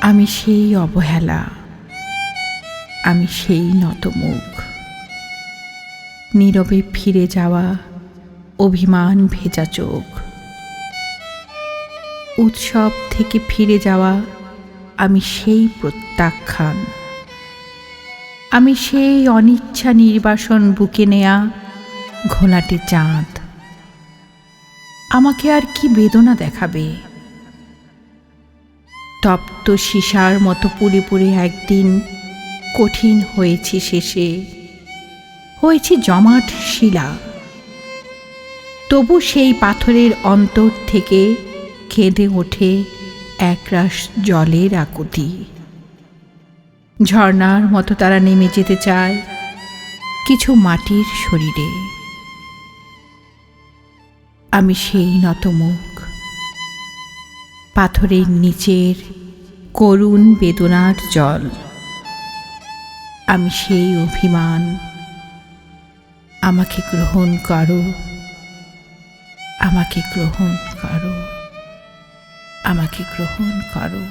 আমি সেই অবহেলা, আমি সেই নতমুখ, নীরবে ফিরে যাওয়া অভিমান ভেজা চোখ, উৎসব থেকে ফিরে যাওয়া আমি সেই প্রত্যাখ্যান, আমি সেই অনিচ্ছা নির্বাসন বুকে নেয়া ঘোলাটে চাঁদ। আমাকে আর কি বেদনা দেখাবে? তপ্ত সীসার মতো পুড়ে পুড়ে একদিন কঠিন হয়েছি শেষে, হয়েছি জমাট শিলা। তবু সেই পাথরের অন্তর থেকে কেঁদে ওঠে একরাশ জলের আকুতি। ঝর্ণার মতো তারা নেমে যেতে চায় কিছু মাটির শরীরে। আমি সেই নতমুখ, পাথরের নিচের করুণ বেদনার জল। আমি সেই অভিমান, আমাকে গ্রহণ করো, আমাকে গ্রহণ করো, আমাকে গ্রহণ করো।